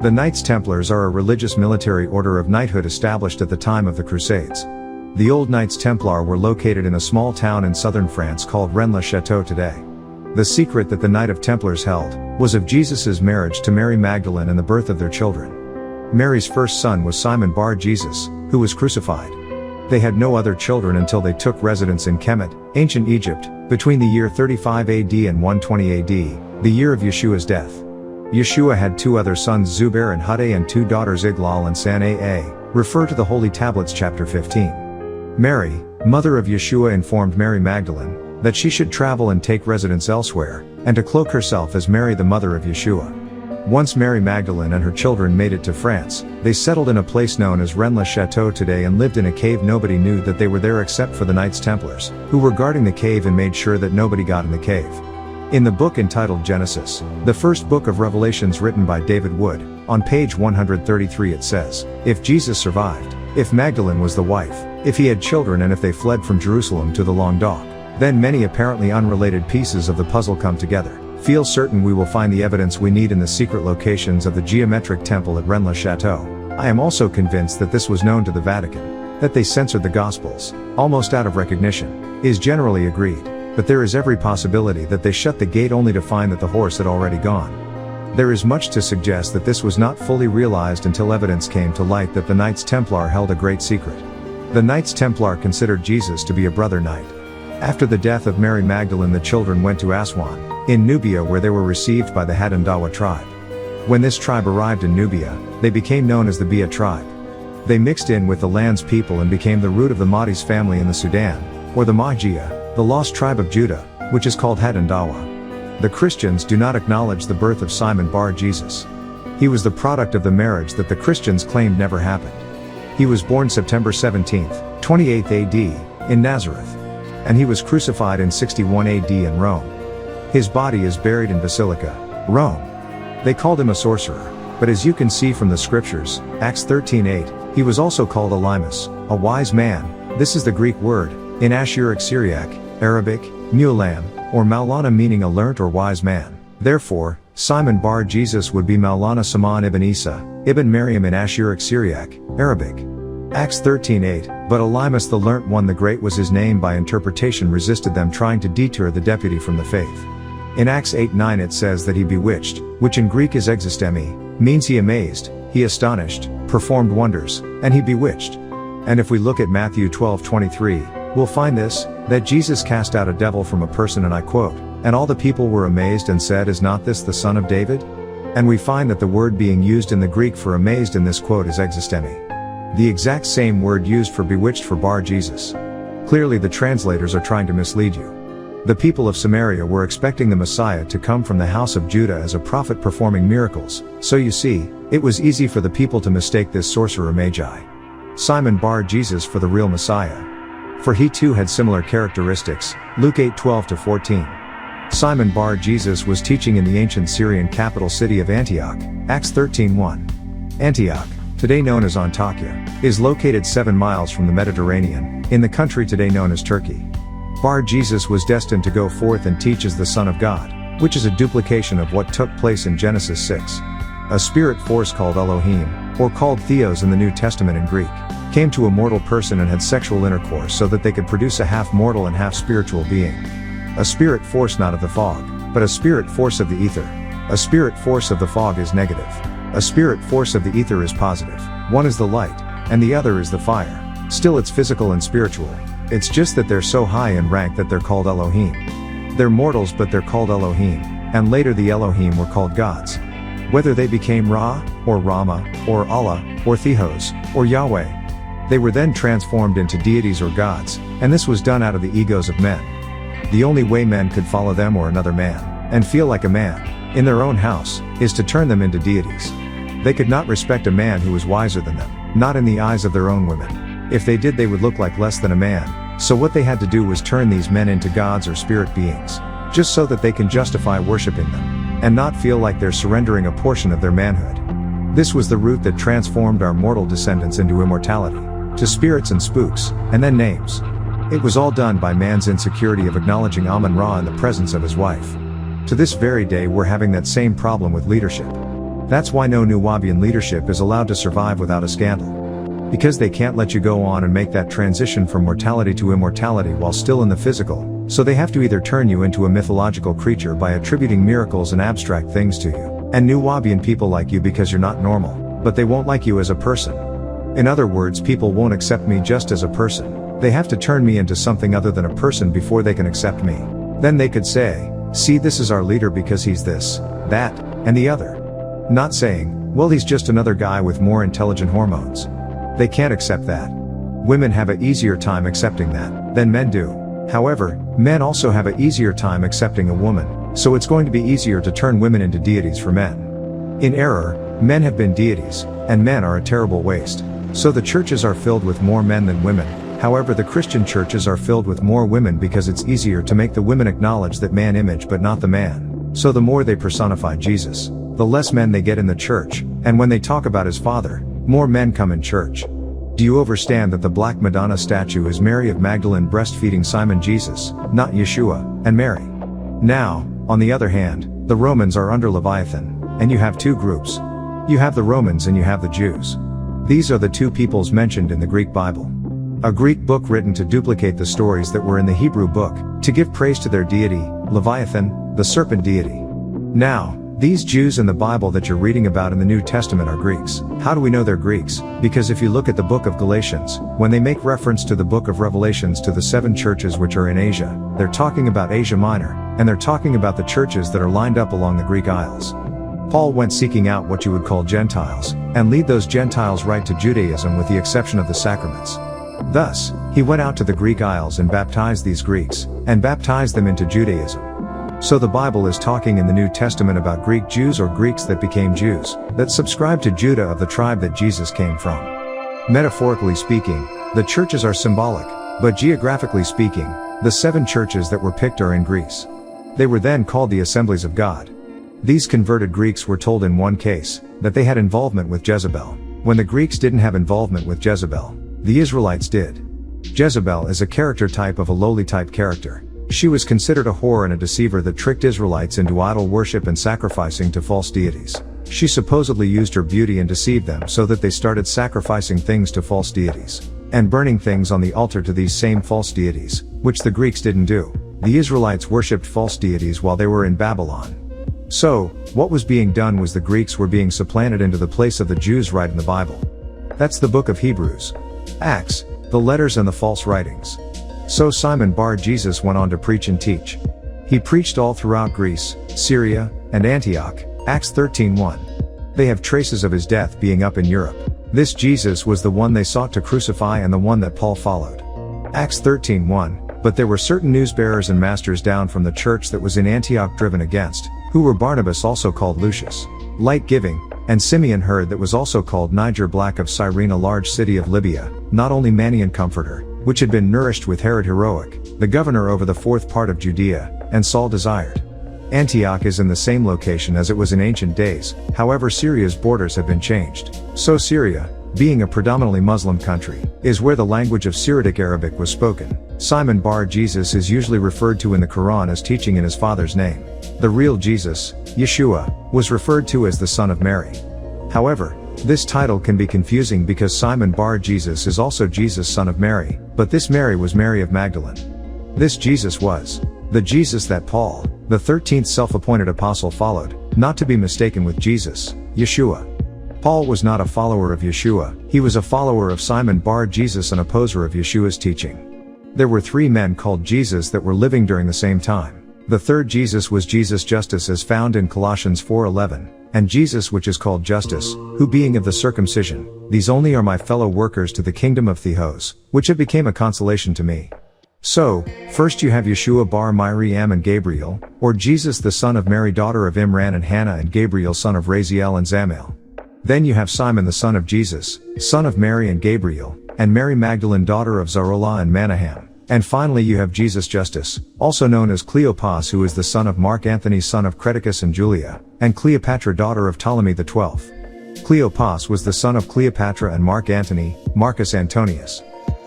The Knights Templars are a religious military order of knighthood established at the time of the Crusades. The old Knights Templar were located in a small town in southern France called Rennes-le-Château today. The secret that the Knight of Templars held was of Jesus' marriage to Mary Magdalene and the birth of their children. Mary's first son was Simon Bar Jesus, who was crucified. They had no other children until they took residence in Kemet, ancient Egypt, between the year 35 AD and 120 AD, the year of Yeshua's death. Yeshua had two other sons Zubair and Hudday and two daughters Iglal and Sanaa, refer to the Holy Tablets chapter 15. Mary, mother of Yeshua, informed Mary Magdalene that she should travel and take residence elsewhere, and to cloak herself as Mary the mother of Yeshua. Once Mary Magdalene and her children made it to France, they settled in a place known as Rennes-le-Château today and lived in a cave. Nobody knew that they were there except for the Knights Templars, who were guarding the cave and made sure that nobody got in the cave. In the book entitled Genesis, the first book of Revelations written by David Wood, on page 133 it says, "If Jesus survived, if Magdalene was the wife, if he had children and if they fled from Jerusalem to the Languedoc, then many apparently unrelated pieces of the puzzle come together. Feel certain we will find the evidence we need in the secret locations of the geometric temple at Rennes-le-Château. I am also convinced that this was known to the Vatican, that they censored the Gospels, almost out of recognition, is generally agreed, but there is every possibility that they shut the gate only to find that the horse had already gone. There is much to suggest that this was not fully realized until evidence came to light that the Knights Templar held a great secret. The Knights Templar considered Jesus to be a brother knight. After the death of Mary Magdalene, the children went to Aswan, in Nubia, where they were received by the Hadendawa tribe. When this tribe arrived in Nubia, they became known as the Bia tribe. They mixed in with the land's people and became the root of the Mahdi's family in the Sudan, or the Mahjia, the lost tribe of Judah, which is called Hadendawa. The Christians do not acknowledge the birth of Simon Bar Jesus. He was the product of the marriage that the Christians claimed never happened. He was born September 17, 28 AD, in Nazareth. And he was crucified in 61 AD in Rome. His body is buried in Basilica, Rome. They called him a sorcerer, but as you can see from the scriptures, Acts 13:8, he was also called Elymas, a wise man. This is the Greek word, in Ashuric Syriac, Arabic, Mulam, or Maulana, meaning a learnt or wise man. Therefore, Simon Bar Jesus would be Maulana Saman ibn Isa, ibn Maryam in Ashuric Syriac, Arabic. Acts 13:8, but Elymas the learnt one, the great was his name, by interpretation resisted them, trying to deter the deputy from the faith. In Acts 8:9 it says that he bewitched, which in Greek is existemi, means he amazed, he astonished, performed wonders, and he bewitched. And if we look at Matthew 12:23, we'll find this, that Jesus cast out a devil from a person, and I quote, "And all the people were amazed and said, is not this the son of David?" And we find that the word being used in the Greek for amazed in this quote is existemi. The exact same word used for bewitched for Bar Jesus. Clearly the translators are trying to mislead you. The people of Samaria were expecting the Messiah to come from the house of Judah as a prophet performing miracles, so you see, it was easy for the people to mistake this sorcerer Magi, Simon Bar Jesus, for the real Messiah. For he too had similar characteristics, Luke 8:12-14. Simon Bar Jesus was teaching in the ancient Syrian capital city of Antioch, Acts 13:1. Antioch, today known as Antakya, is located 7 miles from the Mediterranean, in the country today known as Turkey. Bar Jesus was destined to go forth and teach as the Son of God, which is a duplication of what took place in Genesis 6. A spirit force called Elohim, or called Theos in the New Testament in Greek, came to a mortal person and had sexual intercourse so that they could produce a half-mortal and half-spiritual being. A spirit force not of the fog, but a spirit force of the ether. A spirit force of the fog is negative. A spirit force of the ether is positive. One is the light, and the other is the fire. Still it's physical and spiritual. It's just that they're so high in rank that they're called Elohim. They're mortals but they're called Elohim, and later the Elohim were called gods. Whether they became Ra, or Rama, or Allah, or Theos, or Yahweh, they were then transformed into deities or gods, and this was done out of the egos of men. The only way men could follow them or another man, and feel like a man, in their own house, is to turn them into deities. They could not respect a man who was wiser than them, not in the eyes of their own women. If they did, they would look like less than a man, so what they had to do was turn these men into gods or spirit beings, just so that they can justify worshipping them, and not feel like they're surrendering a portion of their manhood. This was the root that transformed our mortal descendants into immortality, to spirits and spooks, and then names. It was all done by man's insecurity of acknowledging Amun-Ra in the presence of his wife. To this very day we're having that same problem with leadership. That's why no Nuwaubian leadership is allowed to survive without a scandal. Because they can't let you go on and make that transition from mortality to immortality while still in the physical, so they have to either turn you into a mythological creature by attributing miracles and abstract things to you, and Nuwaubian people like you because you're not normal, but they won't like you as a person. In other words, people won't accept me just as a person. They have to turn me into something other than a person before they can accept me. Then they could say, see, this is our leader because he's this, that, and the other. Not saying, well, he's just another guy with more intelligent hormones. They can't accept that. Women have an easier time accepting that than men do. However, men also have an easier time accepting a woman, so it's going to be easier to turn women into deities for men. In error, men have been deities, and men are a terrible waste. So the churches are filled with more men than women. However, the Christian churches are filled with more women because it's easier to make the women acknowledge that man image but not the man. So the more they personify Jesus, the less men they get in the church, and when they talk about his father, more men come in church. Do you understand that the Black Madonna statue is Mary of Magdalene breastfeeding Simon Jesus, not Yeshua, and Mary? Now, on the other hand, the Romans are under Leviathan, and you have two groups. You have the Romans and you have the Jews. These are the two peoples mentioned in the Greek Bible. A Greek book written to duplicate the stories that were in the Hebrew book, to give praise to their deity, Leviathan, the serpent deity. Now, these Jews in the Bible that you're reading about in the New Testament are Greeks. How do we know they're Greeks? Because if you look at the book of Galatians, when they make reference to the book of Revelations to the 7 churches which are in Asia, they're talking about Asia Minor, and they're talking about the churches that are lined up along the Greek Isles. Paul went seeking out what you would call Gentiles, and lead those Gentiles right to Judaism with the exception of the sacraments. Thus, he went out to the Greek Isles and baptized these Greeks, and baptized them into Judaism. So the Bible is talking in the New Testament about Greek Jews or Greeks that became Jews, that subscribed to Judah of the tribe that Jesus came from. Metaphorically speaking, the churches are symbolic, but geographically speaking, the 7 churches that were picked are in Greece. They were then called the Assemblies of God. These converted Greeks were told in one case, that they had involvement with Jezebel. When the Greeks didn't have involvement with Jezebel, the Israelites did. Jezebel is a character type of a lowly type character. She was considered a whore and a deceiver that tricked Israelites into idol worship and sacrificing to false deities. She supposedly used her beauty and deceived them so that they started sacrificing things to false deities, and burning things on the altar to these same false deities, which the Greeks didn't do. The Israelites worshipped false deities while they were in Babylon. So, what was being done was the Greeks were being supplanted into the place of the Jews right in the Bible. That's the book of Hebrews, Acts, the letters and the false writings. So Simon Bar Jesus went on to preach and teach. He preached all throughout Greece, Syria, and Antioch, Acts 13:1. They have traces of his death being up in Europe. This Jesus was the one they sought to crucify and the one that Paul followed. Acts 13:1, but there were certain newsbearers and masters down from the church that was in Antioch driven against, who were Barnabas also called Lucius, light giving, and Simeon heard that was also called Niger Black of Cyrene a large city of Libya, not only Manian Comforter, which had been nourished with Herod Heroic, the governor over the 4th part of Judea, and Saul desired. Antioch is in the same location as it was in ancient days, however Syria's borders have been changed. So Syria, being a predominantly Muslim country, is where the language of Syriac Arabic was spoken. Simon Bar Jesus is usually referred to in the Quran as teaching in his father's name. The real Jesus, Yeshua, was referred to as the son of Mary. However, this title can be confusing because Simon Bar Jesus is also Jesus son of Mary, but this Mary was Mary of Magdalene. This Jesus was the Jesus that Paul, the 13th self-appointed apostle, followed, not to be mistaken with Jesus, Yeshua. Paul was not a follower of Yeshua, he was a follower of Simon Bar Jesus, an opposer of Yeshua's teaching. There were 3 men called Jesus that were living during the same time. The third Jesus was Jesus Justus as found in Colossians 4:11, and Jesus which is called Justus, who being of the circumcision, these only are my fellow workers to the kingdom of Theos, which have became a consolation to me. So, first you have Yeshua bar Miriam and Gabriel, or Jesus the son of Mary daughter of Imran and Hannah and Gabriel son of Raziel and Zamael. Then you have Simon the son of Jesus, son of Mary and Gabriel, and Mary Magdalene daughter of Zarola and Manahem. And finally you have Jesus Justus, also known as Cleopas, who is the son of Mark Antony son of Creticus and Julia, and Cleopatra daughter of Ptolemy the 12th. Cleopas was the son of Cleopatra and Mark Antony, Marcus Antonius.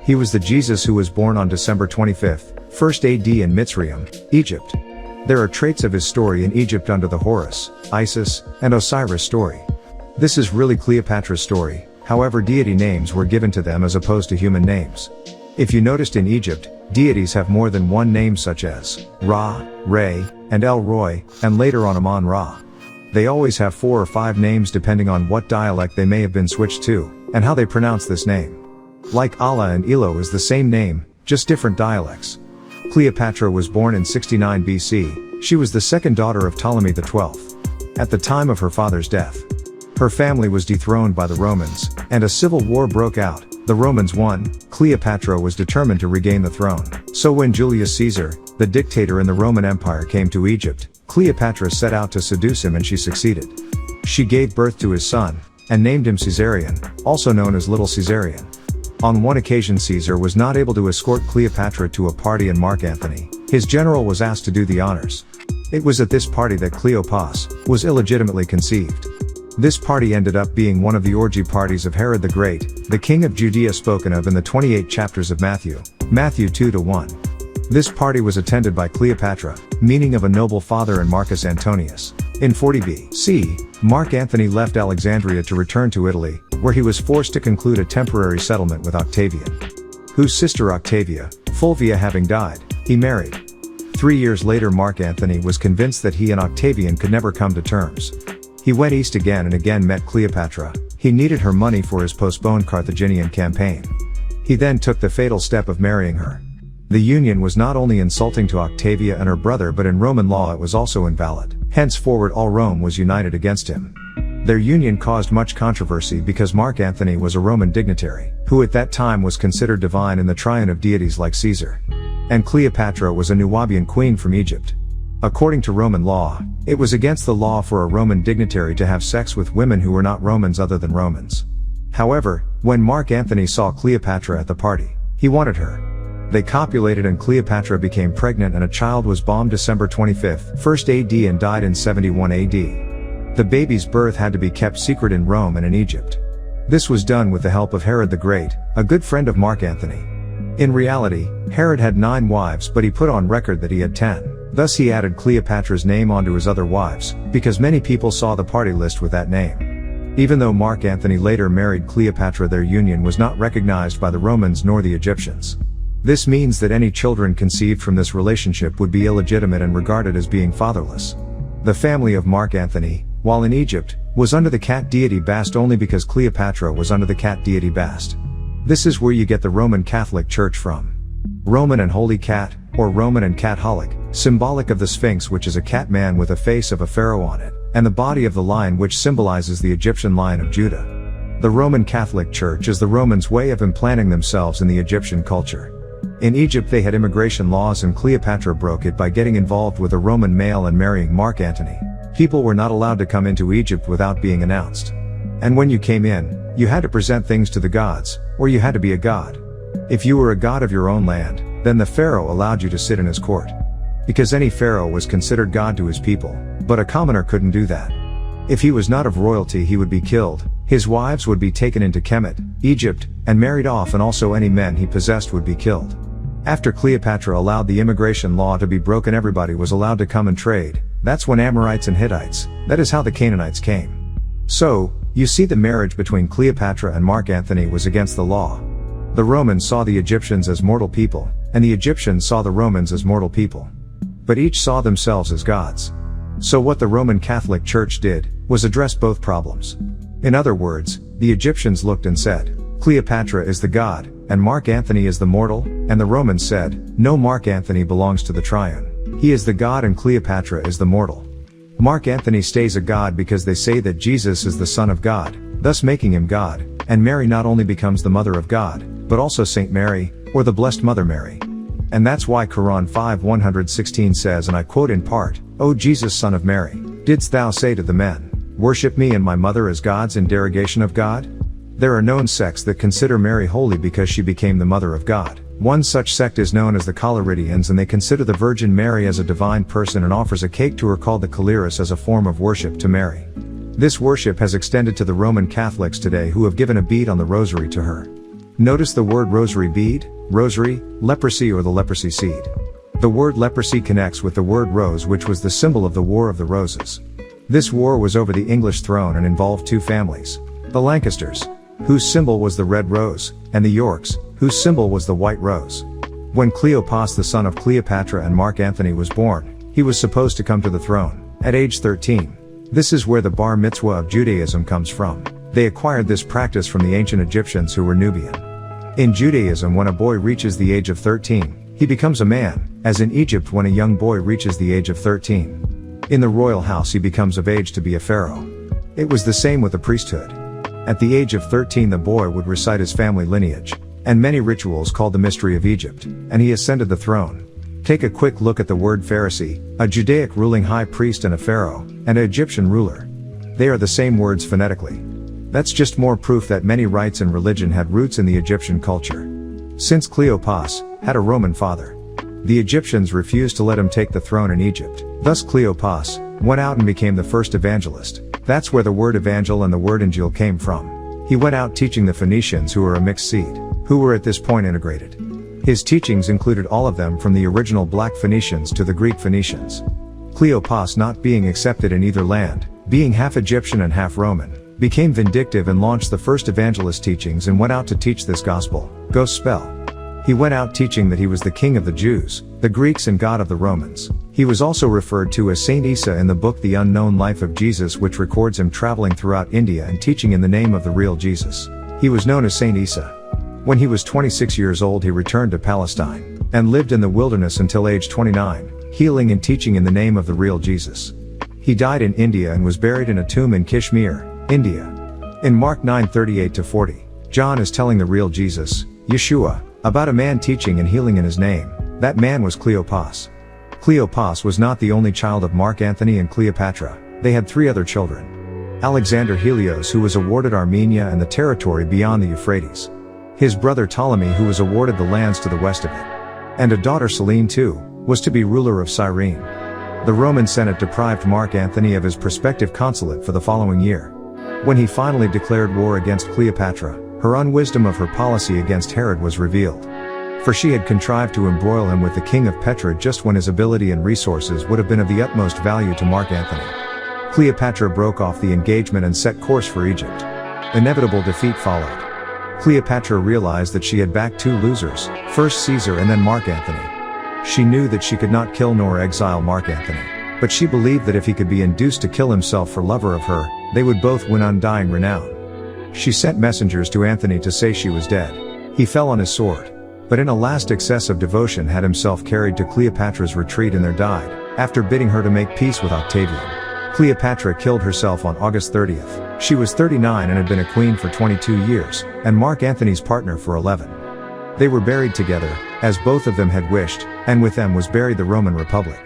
He was the Jesus who was born on December 25th, 1st AD in Mitzrayim, Egypt. There are traits of his story in Egypt under the Horus, Isis, and Osiris story. This is really Cleopatra's story, however deity names were given to them as opposed to human names. If you noticed in Egypt, deities have more than one name such as Ra, Re, and El Roy, and later on Amon-Ra. They always have 4 or 5 names depending on what dialect they may have been switched to, and how they pronounce this name. Like Allah and Elo is the same name, just different dialects. Cleopatra was born in 69 BC, she was the second daughter of Ptolemy XII. At the time of her father's death, her family was dethroned by the Romans, and a civil war broke out. The Romans won. Cleopatra was determined to regain the throne. So when Julius Caesar, the dictator in the Roman Empire, came to Egypt, Cleopatra set out to seduce him and she succeeded. She gave birth to his son, and named him Caesarion, also known as Little Caesarion. On one occasion Caesar was not able to escort Cleopatra to a party and Mark Antony, his general, was asked to do the honors. It was at this party that Cleopas was illegitimately conceived. This party ended up being one of the orgy parties of Herod the Great, the king of Judea spoken of in the 28 chapters of Matthew 2-1. This party was attended by Cleopatra, meaning of a noble father, and Marcus Antonius. In 40 BC, Mark Antony left Alexandria to return to Italy, where he was forced to conclude a temporary settlement with Octavian, whose sister Octavia, Fulvia having died, he married. 3 years later Mark Antony was convinced that he and Octavian could never come to terms. He went east again and again met Cleopatra. He needed her money for his postponed Carthaginian campaign. He then took the fatal step of marrying her. The union was not only insulting to Octavia and her brother, but in Roman law it was also invalid. Henceforward all Rome was united against him. Their union caused much controversy because Mark Antony was a Roman dignitary, who at that time was considered divine in the triune of deities like Caesar. And Cleopatra was a Nubian queen from Egypt. According to Roman law, it was against the law for a Roman dignitary to have sex with women who were not Romans other than Romans. However, when Mark Antony saw Cleopatra at the party, he wanted her. They copulated and Cleopatra became pregnant and a child was born December 25, 1st AD and died in 71 AD. The baby's birth had to be kept secret in Rome and in Egypt. This was done with the help of Herod the Great, a good friend of Mark Antony. In reality, Herod had 9 wives, but he put on record that he had 10. Thus he added Cleopatra's name onto his other wives, because many people saw the party list with that name. Even though Mark Antony later married Cleopatra, their union was not recognized by the Romans nor the Egyptians. This means that any children conceived from this relationship would be illegitimate and regarded as being fatherless. The family of Mark Antony, while in Egypt, was under the cat deity Bast only because Cleopatra was under the cat deity Bast. This is where you get the Roman Catholic Church from. Roman and Holy Cat, or Roman and Catholic, symbolic of the Sphinx, which is a cat man with a face of a pharaoh on it, and the body of the lion, which symbolizes the Egyptian Lion of Judah. The Roman Catholic Church is the Romans' way of implanting themselves in the Egyptian culture. In Egypt they had immigration laws and Cleopatra broke it by getting involved with a Roman male and marrying Mark Antony. People were not allowed to come into Egypt without being announced. And when you came in, you had to present things to the gods, or you had to be a god. If you were a god of your own land, then the pharaoh allowed you to sit in his court. Because any pharaoh was considered god to his people, but a commoner couldn't do that. If he was not of royalty he would be killed, his wives would be taken into Kemet, Egypt, and married off, and also any men he possessed would be killed. After Cleopatra allowed the immigration law to be broken, everybody was allowed to come and trade. That's when Amorites and Hittites, that is how the Canaanites came. So, you see, the marriage between Cleopatra and Mark Antony was against the law. The Romans saw the Egyptians as mortal people, and the Egyptians saw the Romans as mortal people. But each saw themselves as gods. So what the Roman Catholic Church did, was address both problems. In other words, the Egyptians looked and said, Cleopatra is the god, and Mark Antony is the mortal, and the Romans said, no, Mark Antony belongs to the triune. He is the god and Cleopatra is the mortal. Mark Antony stays a god because they say that Jesus is the Son of God, thus making him God, and Mary not only becomes the Mother of God, but also Saint Mary, or the Blessed Mother Mary. And that's why Quran 5:116 says, and I quote in part, O Jesus, Son of Mary, didst thou say to the men, worship me and my mother as gods in derogation of God? There are known sects that consider Mary holy because she became the mother of God. One such sect is known as the Collyridians, and they consider the Virgin Mary as a divine person and offers a cake to her called the Colyris as a form of worship to Mary. This worship has extended to the Roman Catholics today, who have given a bead on the rosary to her. Notice the word rosary bead, rosary, leprosy, or the leprosy seed. The word leprosy connects with the word rose, which was the symbol of the War of the Roses. This war was over the English throne and involved two families. The Lancasters, whose symbol was the red rose, and the Yorks, whose symbol was the white rose. When Cleopas, the son of Cleopatra and Mark Antony, was born, he was supposed to come to the throne at age 13. This is where the bar mitzvah of Judaism comes from. They acquired this practice from the ancient Egyptians who were Nubian. In Judaism, when a boy reaches the age of 13, he becomes a man, as in Egypt when a young boy reaches the age of 13. In the royal house he becomes of age to be a pharaoh. It was the same with the priesthood. At the age of 13 the boy would recite his family lineage, and many rituals called the Mystery of Egypt, and he ascended the throne. Take a quick look at the word Pharisee, a Judaic ruling high priest and a pharaoh, and an Egyptian ruler. They are the same words phonetically. That's just more proof that many rites and religion had roots in the Egyptian culture. Since Cleopas had a Roman father, the Egyptians refused to let him take the throne in Egypt. Thus Cleopas went out and became the first evangelist. That's where the word evangel and the word Injil came from. He went out teaching the Phoenicians, who were a mixed seed, who were at this point integrated. His teachings included all of them from the original black Phoenicians to the Greek Phoenicians. Cleopas, not being accepted in either land, being half Egyptian and half Roman, became vindictive and launched the first evangelist teachings and went out to teach this gospel. Go spell. He went out teaching that he was the king of the Jews, the Greeks, and God of the Romans. He was also referred to as Saint Isa in the book The Unknown Life of Jesus, which records him traveling throughout India and teaching in the name of the real Jesus. He was known as Saint Isa. When he was 26 years old he returned to Palestine, and lived in the wilderness until age 29, healing and teaching in the name of the real Jesus. He died in India and was buried in a tomb in Kashmir, India. In Mark 9:38-40, John is telling the real Jesus, Yeshua, about a man teaching and healing in his name. That man was Cleopas. Cleopas was not the only child of Mark Antony and Cleopatra. They had 3 other children. Alexander Helios, who was awarded Armenia and the territory beyond the Euphrates. His brother Ptolemy, who was awarded the lands to the west of it. And a daughter, Selene too, was to be ruler of Cyrene. The Roman Senate deprived Mark Antony of his prospective consulate for the following year. When he finally declared war against Cleopatra, her unwisdom of her policy against Herod was revealed. For she had contrived to embroil him with the king of Petra just when his ability and resources would have been of the utmost value to Mark Antony. Cleopatra broke off the engagement and set course for Egypt. Inevitable defeat followed. Cleopatra realized that she had backed 2 losers, first Caesar and then Mark Antony. She knew that she could not kill nor exile Mark Antony, but she believed that if he could be induced to kill himself for lover of her, they would both win undying renown. She sent messengers to Antony to say she was dead. He fell on his sword, but in a last excess of devotion had himself carried to Cleopatra's retreat and there died, after bidding her to make peace with Octavian. Cleopatra killed herself on August 30th. She was 39 and had been a queen for 22 years, and Mark Antony's partner for 11. They were buried together, as both of them had wished, and with them was buried the Roman Republic.